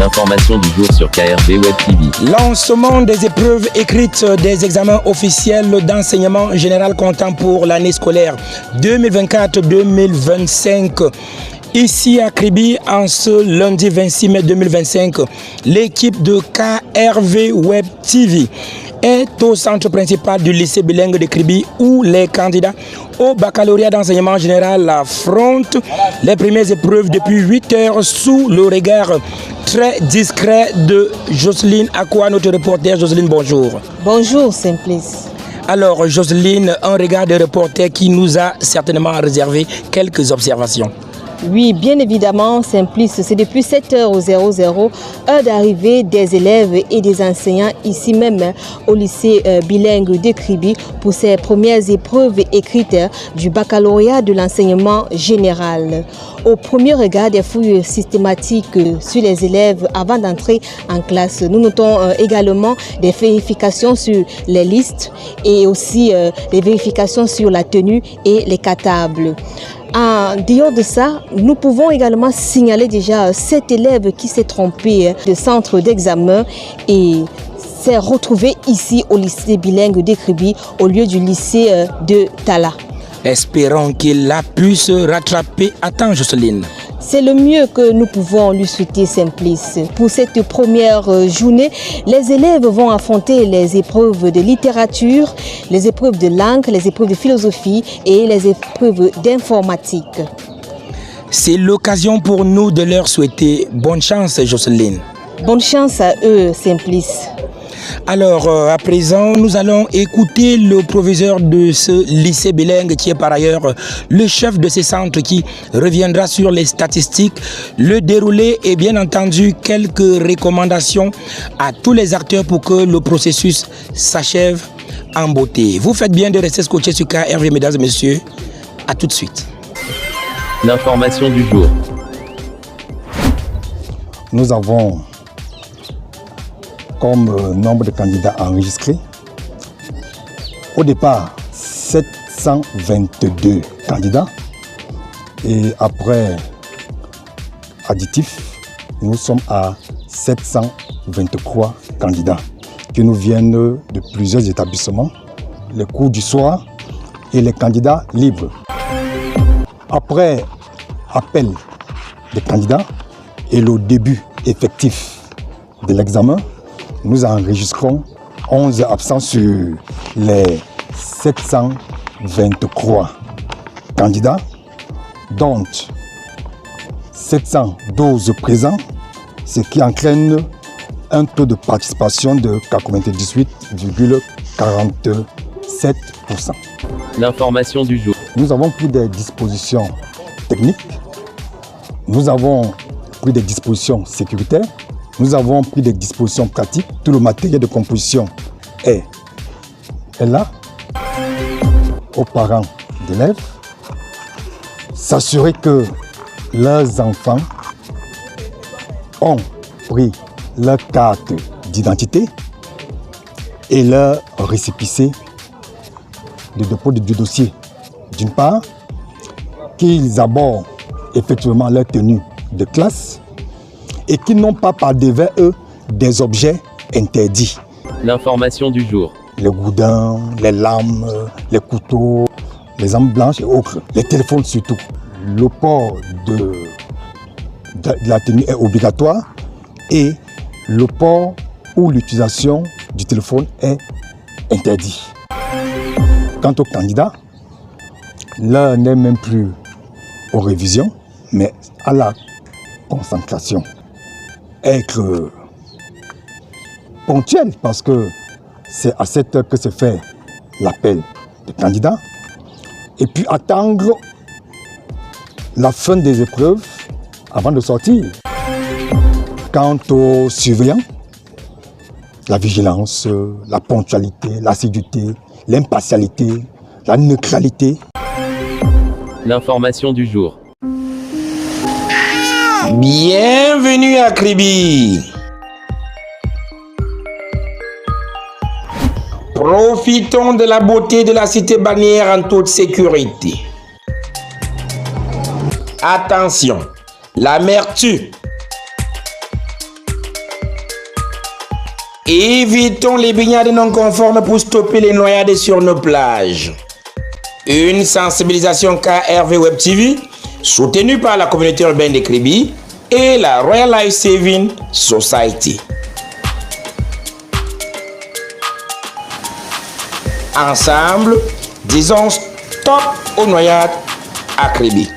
L'information du jour sur KRV Web TV. Lancement des épreuves écrites des examens officiels d'enseignement général comptant pour l'année scolaire 2024-2025. Ici à Kribi, en ce lundi 26 mai 2025, l'équipe de KRV Web TV est au centre principal du lycée bilingue de Kribi où les candidats au baccalauréat d'enseignement général affrontent les premières épreuves depuis 8 heures sous le regard très discret de Jocelyne Akwa, notre reporter. Jocelyne, bonjour. Bonjour, Simplice. Alors, Jocelyne, un regard de reporter qui nous a certainement réservé quelques observations. Oui, bien évidemment, Simplice, c'est depuis 7h00, heure d'arrivée des élèves et des enseignants ici même au lycée bilingue de Kribi pour ces premières épreuves écrites du baccalauréat de l'enseignement général. Au premier regard des fouilles systématiques sur les élèves avant d'entrer en classe, nous notons également des vérifications sur les listes et aussi des vérifications sur la tenue et les cartables. En dehors de ça, nous pouvons également signaler déjà cet élève qui s'est trompé de centre d'examen et s'est retrouvé ici au lycée bilingue de Kribi au lieu du lycée de Tala. Espérons qu'il a pu se rattraper à temps, Jocelyne. C'est le mieux que nous pouvons lui souhaiter, Simplice. Pour cette première journée, les élèves vont affronter les épreuves de littérature, les épreuves de langue, les épreuves de philosophie et les épreuves d'informatique. C'est l'occasion pour nous de leur souhaiter bonne chance, Jocelyne. Bonne chance à eux, Simplice. Alors, à présent, nous allons écouter le proviseur de ce lycée bilingue qui est par ailleurs le chef de ce centre qui reviendra sur les statistiques, le déroulé et bien entendu quelques recommandations à tous les acteurs pour que le processus s'achève en beauté. Vous faites bien de rester scotché sur KRV, mesdames et messieurs. À tout de suite. L'information du jour. Nous avons comme nombre de candidats enregistrés. Au départ, 722 candidats. Et après additif, nous sommes à 723 candidats qui nous viennent de plusieurs établissements, les cours du soir et les candidats libres. Après appel des candidats et le début effectif de l'examen, nous enregistrons 11 absents sur les 723 candidats, dont 712 présents, ce qui entraîne un taux de participation de 98,47%. L'information du jour. Nous avons pris des dispositions techniques, nous avons pris des dispositions sécuritaires, nous avons pris des dispositions pratiques. Tout le matériel de composition est là. Aux parents d'élèves, s'assurer que leurs enfants ont pris leur carte d'identité et leur récépissé de dépôt du dossier. D'une part, qu'ils abordent effectivement leur tenue de classe et qui n'ont pas par devers eux des objets interdits. L'information du jour. Les goudins, les lames, les couteaux, les armes blanches et autres, les téléphones surtout. Le port de la tenue est obligatoire et le port ou l'utilisation du téléphone est interdit. Quant aux candidats, l'heure n'est même plus aux révisions, mais à la concentration. Être ponctuel parce que c'est à cette heure que se fait l'appel des candidats et puis attendre la fin des épreuves avant de sortir. Quant aux surveillants, la vigilance, la ponctualité, l'assiduité, l'impartialité, la neutralité. L'information du jour. Bienvenue à Kribi. Profitons de la beauté de la cité balnéaire en toute sécurité. Attention, l'amertume Évitons les baignades non conformes pour stopper les noyades sur nos plages. Une sensibilisation KRV Web TV, soutenue par la communauté urbaine de Kribi et la Royal Life Saving Society. Ensemble, disons stop aux noyades à Kribi.